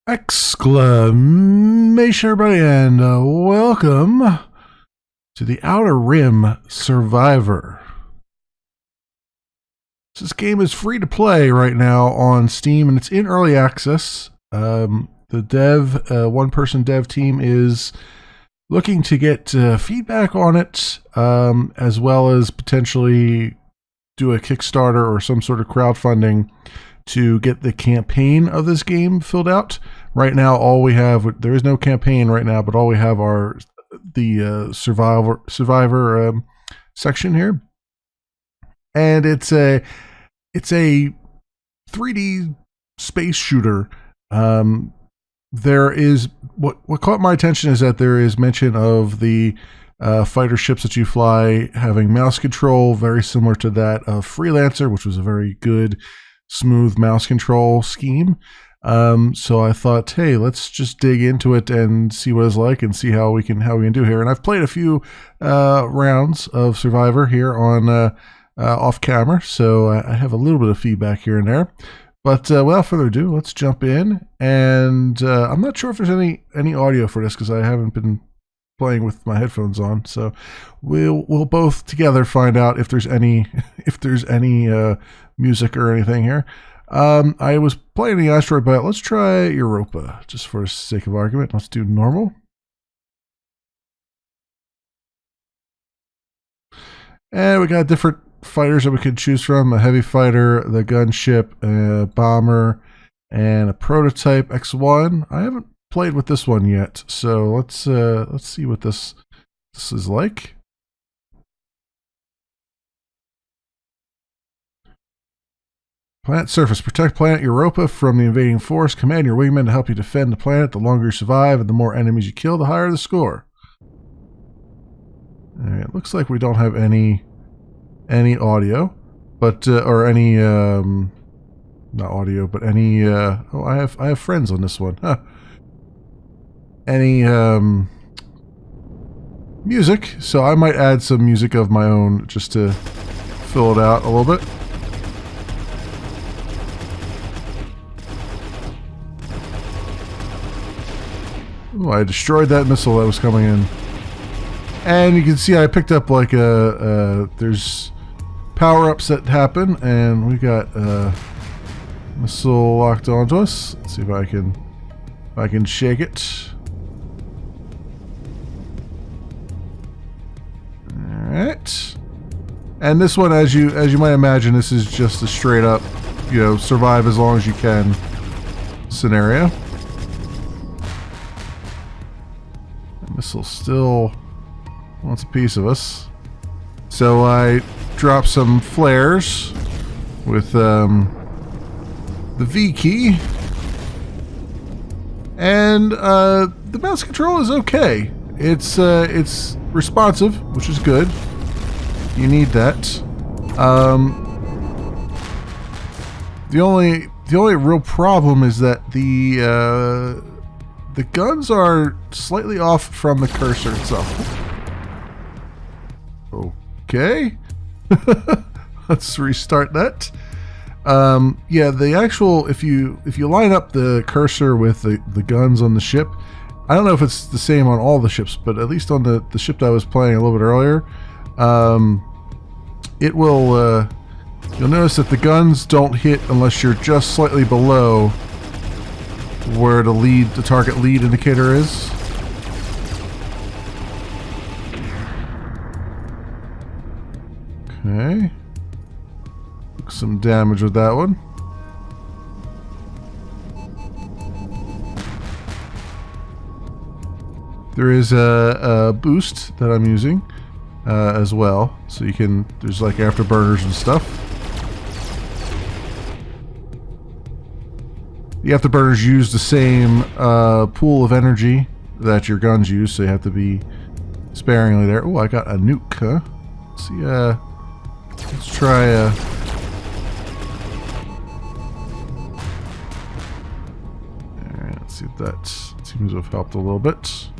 Exclamation, everybody, and welcome to the Outer Rim Survivor. This game is free to play right now on Steam, and it's in early access. The one-person dev team is looking to get feedback on it, as well as potentially do a Kickstarter or some sort of crowdfunding to get the campaign of this game filled out. Right now, all we have, there is no campaign right now, but all we have are the survivor section here. And it's a 3D space shooter. There is, what caught my attention is that there is mention of the fighter ships that you fly having mouse control, very similar to that of Freelancer, which was a very good, smooth mouse control scheme. So I thought, hey, let's just dig into it and see what it's like and see how we can do here. And I've played a few rounds of Survivor here on off camera, so I have a little bit of feedback here and there. But without further ado, let's jump in. And I'm not sure if there's any audio for this because I haven't been playing with my headphones on. So we'll both together find out if there's any music or anything here. I was playing the asteroid belt. Let's try Europa, just for the sake of argument. Let's do normal. And we got different fighters that we could choose from: a heavy fighter, the gunship, a bomber, and a prototype X1. I haven't played with this one yet, so let's see what this is like. Planet surface. Protect planet Europa from the invading force. Command your wingmen to help you defend the planet. The longer you survive and the more enemies you kill, the higher the score. Alright, it looks like we don't have any audio, but or any not audio, but any oh, I have friends on this one. Huh. Any music, so I might add some music of my own just to fill it out a little bit. Ooh, I destroyed that missile that was coming in. And you can see I picked up like there's power-ups that happen, and we got a missile locked onto us. Let's see if I can shake it. Alright. And this one, as you might imagine, this is just a straight up, survive as long as you can scenario. Missile still wants a piece of us. So I drop some flares with the V key. And the mouse control is okay. It's responsive, which is good. You need that. The only real problem is that the guns are slightly off from the cursor itself. Okay. Let's restart that. Yeah, the actual, if you line up the cursor with the guns on the ship, I don't know if it's the same on all the ships, but at least on the ship that I was playing a little bit earlier, it will, you'll notice that the guns don't hit unless you're just slightly below where the target lead indicator is. Okay. Took some damage with that one. There is a boost that I'm using as well, so you can, there's like afterburners and stuff. The afterburners use the same pool of energy that your guns use, so you have to be sparingly there. Oh, I got a nuke, huh? Let's see, let's try alright, let's see if that seems to have helped a little bit.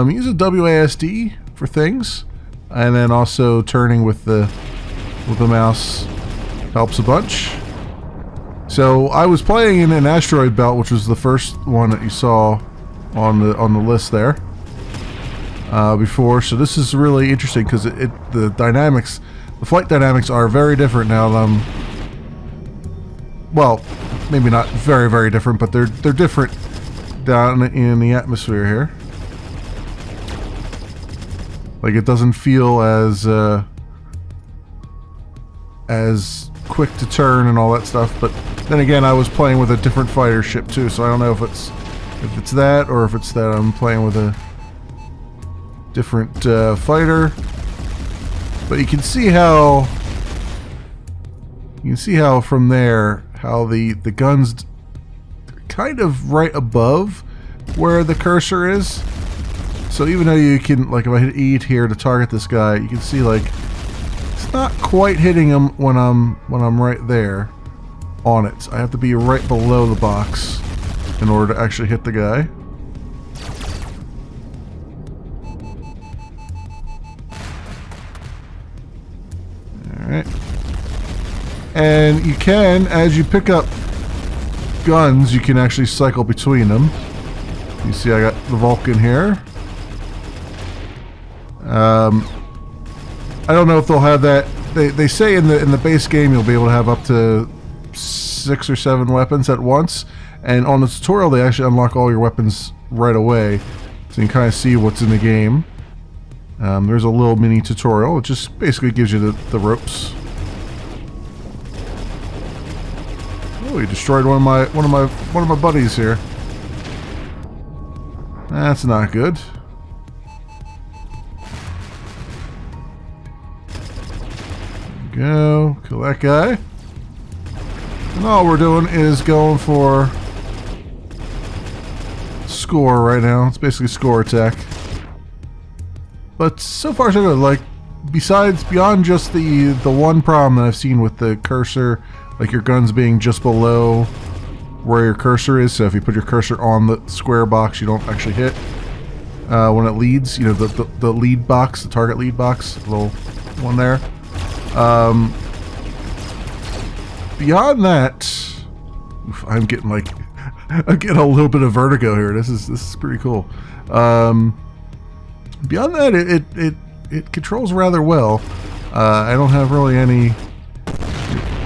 Use a WASD for things, and then also turning with the mouse helps a bunch. So I was playing in an asteroid belt, which was the first one that you saw on the list there before. So this is really interesting because the dynamics, the flight dynamics are very different now that I'm, well, maybe not very, very different, but they're different down in the atmosphere here. Like it doesn't feel as quick to turn and all that stuff. But then again, I was playing with a different fighter ship too, so I don't know if it's that or if it's that I'm playing with a different fighter. But you can see how from there how the guns are kind of right above where the cursor is. So even though you can, like if I hit E here to target this guy, you can see like it's not quite hitting him when I'm right there on it. I have to be right below the box in order to actually hit the guy. Alright. And you can, as you pick up guns, you can actually cycle between them. You see I got the Vulcan here. I don't know if they'll have that. They say in the base game you'll be able to have up to 6 or 7 weapons at once, and on the tutorial they actually unlock all your weapons right away, so you can kind of see what's in the game. There's a little mini tutorial. It just basically gives you the ropes. Oh, he destroyed one of my buddies here. That's not good. Go, kill that guy. And all we're doing is going for score right now. It's basically score attack. But so far so good. Like, beyond just the one problem that I've seen with the cursor, like your guns being just below where your cursor is, so if you put your cursor on the square box, you don't actually hit when it leads. You know, the lead box, the target lead box, the little one there. Beyond that, I'm getting a little bit of vertigo here. This is pretty cool. Beyond that, it controls rather well. I don't have really any.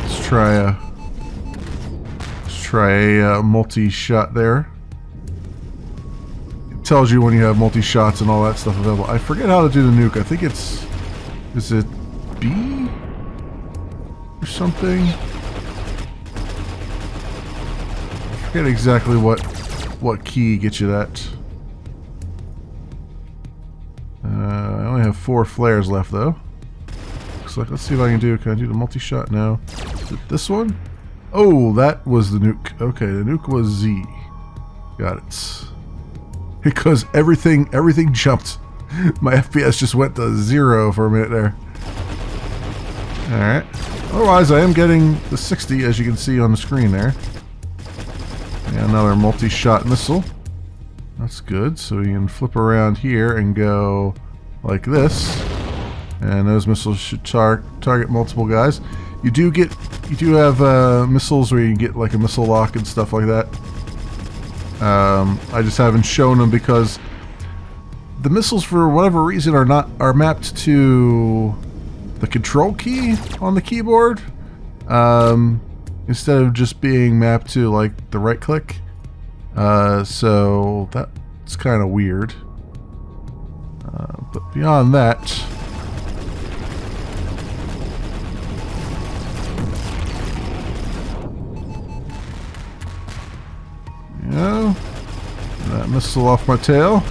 Let's try a multi-shot there. It tells you when you have multi-shots and all that stuff available. I forget how to do the nuke. I think is it B or something? I forget exactly what key gets you that. I only have 4 flares left though. Looks like, let's see if I can I do the multi-shot now? Is it this one? Oh, that was the nuke. Okay, the nuke was Z. Got it. Because everything jumped. My FPS just went to 0 for a minute there. Alright. Otherwise, I am getting the 60, as you can see on the screen there. And another multi-shot missile. That's good. So you can flip around here and go like this. And those missiles should target multiple guys. You do have missiles where you can get like a missile lock and stuff like that. I just haven't shown them because the missiles, for whatever reason, are mapped to the control key on the keyboard instead of just being mapped to like the right click. So that's kind of weird. But beyond that, that missile off my tail.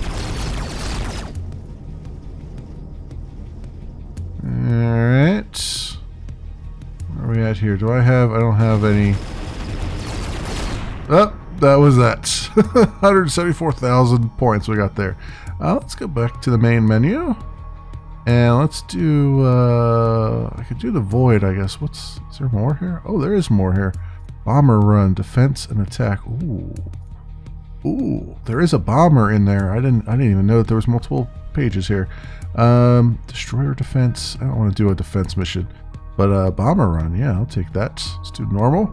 Alright. Where are we at here? I don't have any. Oh, that was that. 174,000 points we got there. Let's go back to the main menu. And let's do, I could do the void, I guess. Is there more here? Oh, there is more here. Bomber run, defense and attack. Ooh, there is a bomber in there. I didn't even know that there was multiple pages here. Destroyer defense. I don't want to do a defense mission, but bomber run. Yeah, I'll take that. Let's do normal.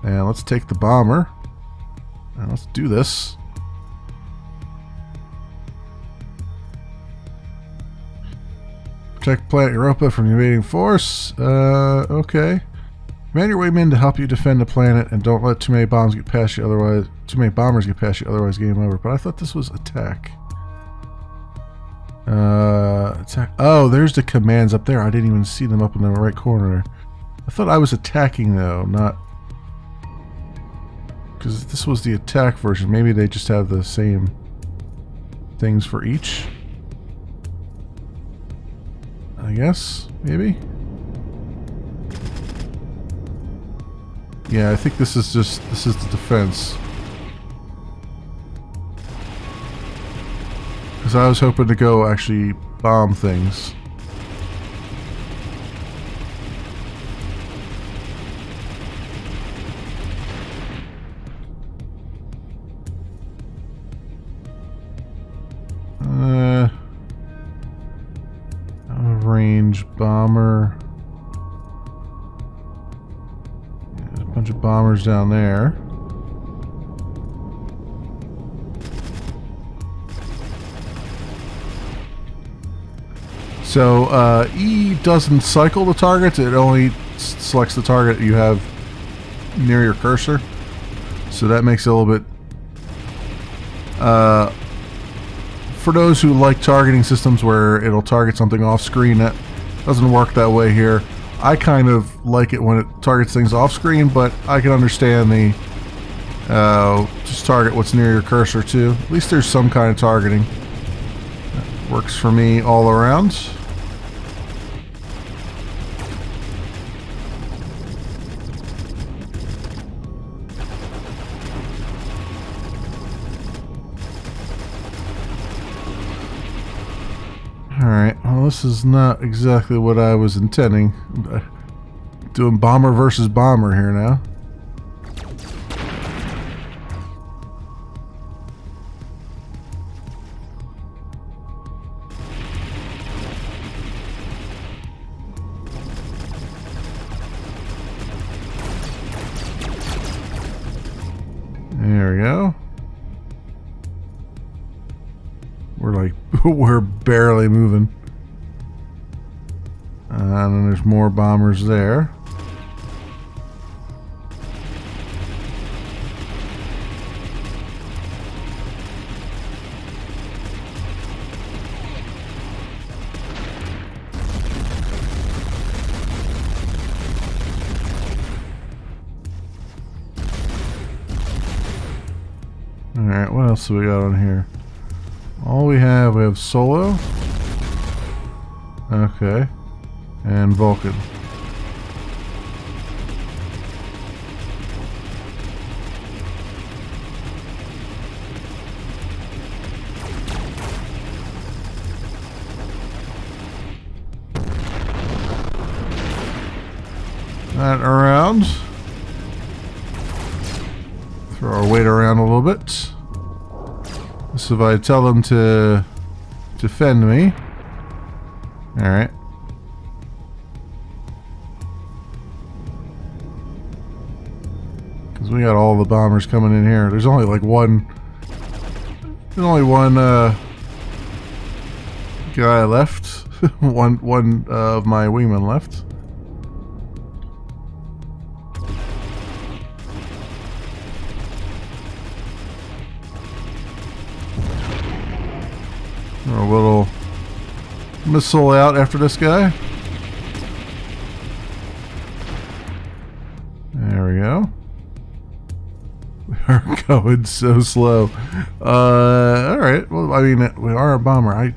And let's take the bomber. And let's do this. Protect planet Europa from the invading force. Okay. Command your waymen to help you defend the planet, and don't let too many bombs get past you. Otherwise, too many bombers get past you. Otherwise, game over. But I thought this was attack. Attack. Oh, there's the commands up there. I didn't even see them up in the right corner. I thought I was attacking though, not because this was the attack version. Maybe they just have the same things for each. I guess maybe. Yeah, I think this is the defense. Because I was hoping to go actually bomb things. Range bomber. There's a bunch of bombers down there. So E doesn't cycle the targets, it only selects the target you have near your cursor. So that makes it a little bit... for those who like targeting systems where it'll target something off screen, that doesn't work that way here. I kind of like it when it targets things off screen, but I can understand the just target what's near your cursor too. At least there's some kind of targeting. That works for me all around. Alright, well this is not exactly what I was intending. Doing bomber versus bomber here now. There we go. We're barely moving. And then there's more bombers there. Alright, what else do we got on here? All we have Solo. Okay. And Vulcan. That around. Throw our weight around a little bit. So if I tell them to defend me. Alright. Because we got all the bombers coming in here. There's only like one... There's only one guy left. one of my wingmen left. A little missile out after this guy. There we go. We are going so slow. Alright. Well, I mean, we are a bomber.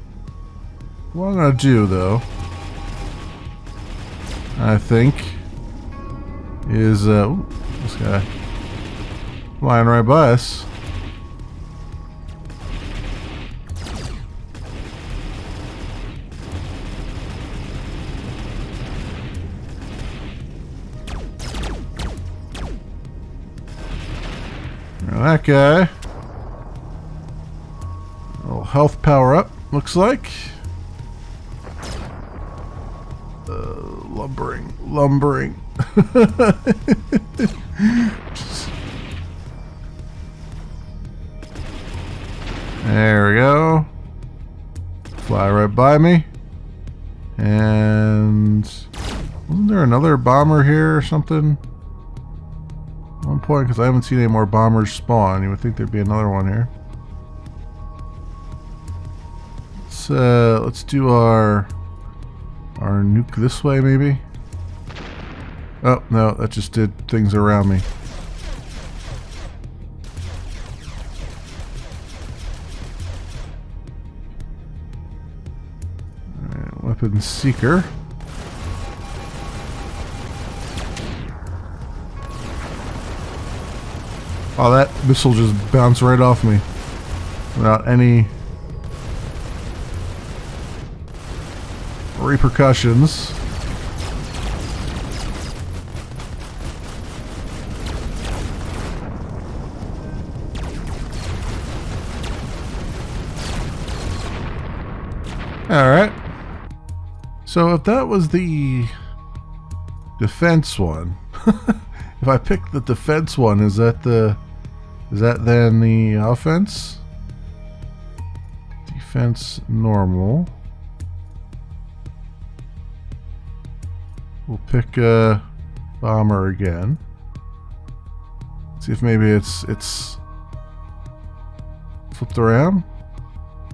What I'm gonna do, though, I think, is, ooh, this guy flying right by us. That guy. A little health power up, looks like. Lumbering. There we go. Fly right by me. And wasn't there another bomber here or something? At one point, because I haven't seen any more bombers spawn. You would think there'd be another one here. Let's do our nuke this way, maybe. Oh no, that just did things around me. Alright, weapon seeker. Oh, that missile just bounced right off me without any repercussions. Alright. So if that was the defense one, if I pick the defense one, is that then the offense? Defense normal. We'll pick a bomber again. See if maybe it's flipped around.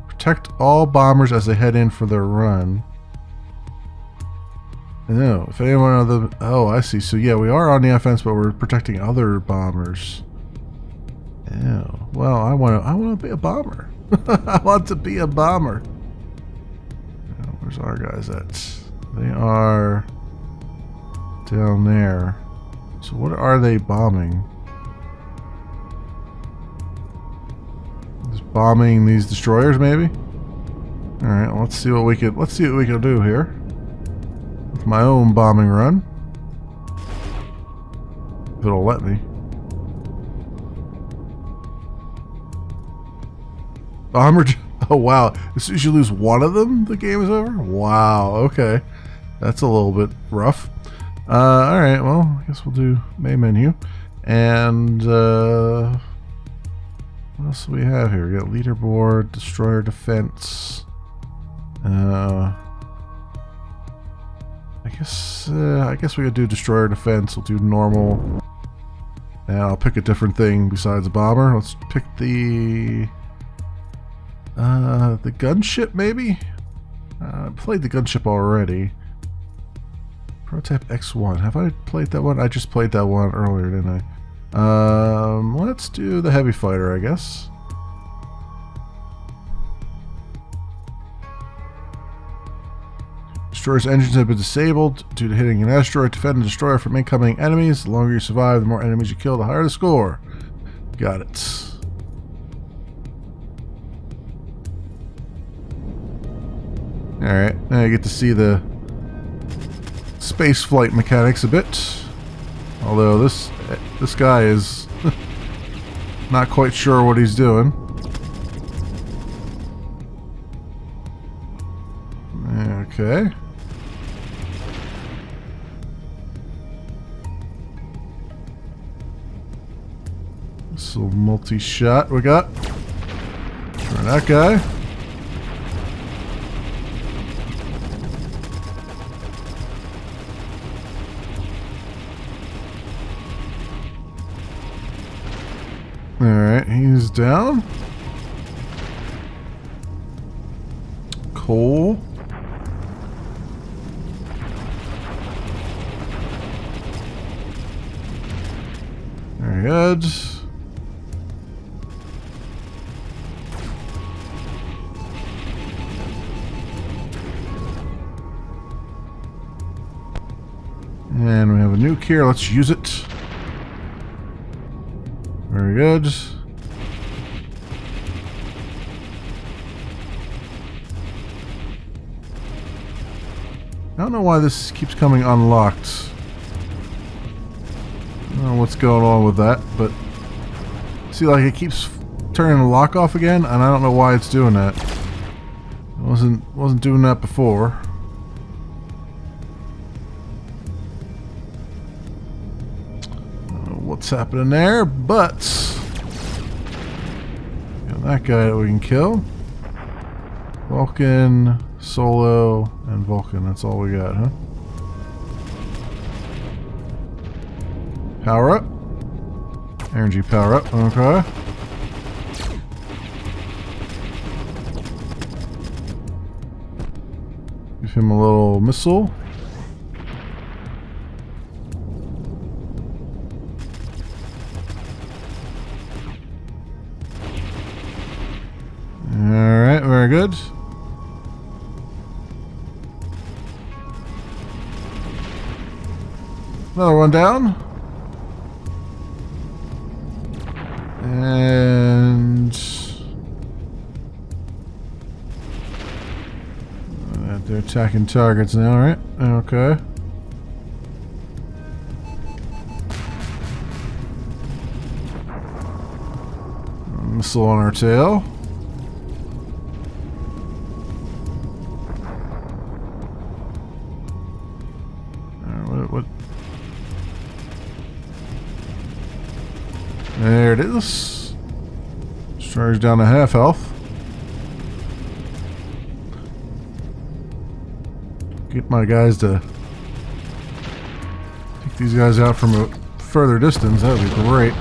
Protect all bombers as they head in for their run. No, if anyone of the... Oh, I see. So yeah, we are on the offense, but we're protecting other bombers. Yeah. Well, I want to be a bomber. I want to be a bomber. Where's our guys at? They are down there. So what are they bombing? Just bombing these destroyers, maybe? All right. Well, let's see what we can do here. With my own bombing run. If it'll let me. Bomber. Oh wow! As soon as you lose one of them, the game is over. Wow. Okay, that's a little bit rough. All right. Well, I guess we'll do main menu. And what else do we have here? We got leaderboard, destroyer defense. I guess we could do destroyer defense. We'll do normal. And I'll pick a different thing besides a bomber. Let's pick the gunship, maybe? I played the gunship already. Prototype X1. Have I played that one? I just played that one earlier, didn't I? Let's do the heavy fighter, I guess. Destroyer's engines have been disabled due to hitting an asteroid. Defend the destroyer from incoming enemies. The longer you survive, the more enemies you kill, the higher the score. Got it. Alright, now you get to see the space flight mechanics a bit. Although this guy is not quite sure what he's doing. Okay. This little multi-shot we got. Try that guy. Alright, he's down. Cool. Very good. And we have a nuke here. Let's use it. Very good. I don't know why this keeps coming unlocked. I don't know what's going on with that, but see, like, it keeps turning the lock off again, and I don't know why it's doing that. It wasn't doing that before. what's happening there, but got that guy that we can kill. Vulcan, Solo, and Vulcan. That's all we got, huh? Power up. Energy power up. Okay. Give him a little missile. Alright, very good. Another one down. And they're attacking targets now, right? Okay. Missile on our tail. What? There it is. Charge down to half health. Get my guys to take these guys out from a further distance. That would be great.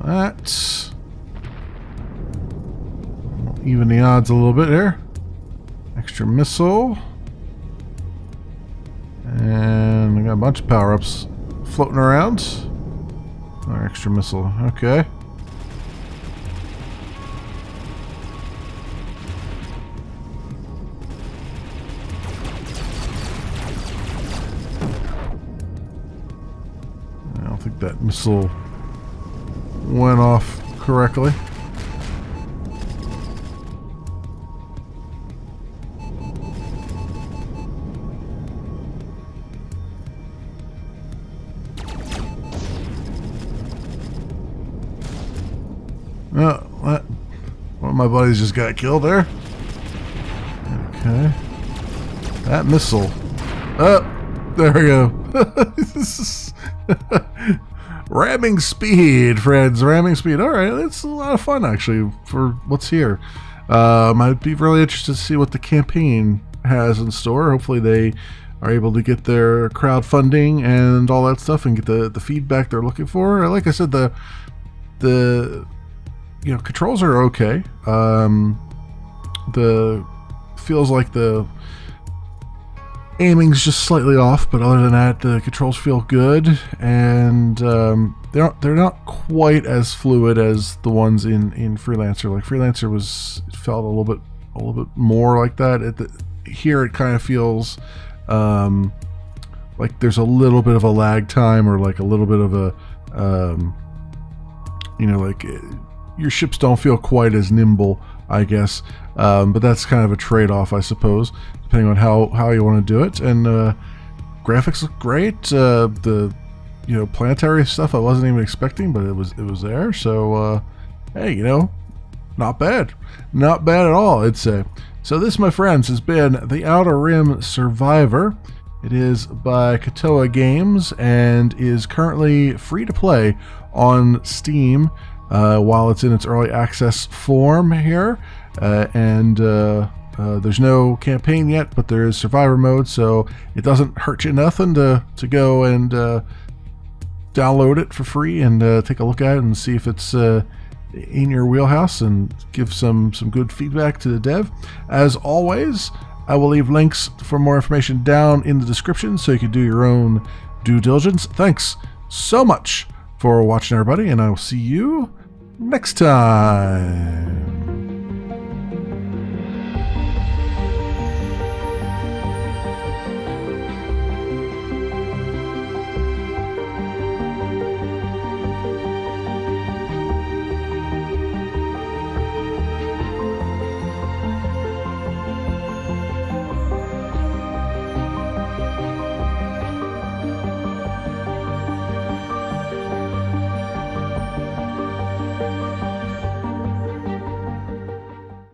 That even the odds a little bit here. Extra missile. And I got a bunch of power-ups floating around. Another extra missile. Okay. I don't think that missile went off correctly. What? One of my buddies just got killed there. Okay. That missile. Oh, there we go. Ramming speed, friends. Ramming speed. Alright, it's a lot of fun, actually, for what's here. I'd be really interested to see what the campaign has in store. Hopefully they are able to get their crowdfunding and all that stuff and get the feedback they're looking for. Like I said, the controls are okay. The feels like the aiming's just slightly off, but other than that, the controls feel good, and they're not quite as fluid as the ones in Freelancer. Like Freelancer felt a little bit more like that. Here it kind of feels like there's a little bit of a lag time, or like a little bit of a your ships don't feel quite as nimble, I guess, but that's kind of a trade-off, I suppose, depending on how you want to do it. And graphics look great. The planetary stuff I wasn't even expecting, but it was there. So hey, not bad at all, I'd say. So this, my friends, has been The Outer Rim Survivor. It is by Kotoa Games and is currently free to play on Steam while it's in its early access form here. There's no campaign yet, but there is survivor mode, so it doesn't hurt you nothing to go and download it for free and take a look at it and see if it's in your wheelhouse, and give some good feedback to the dev. As always, I will leave links for more information down in the description so you can do your own due diligence. Thanks so much for watching, everybody, and I will see you next time.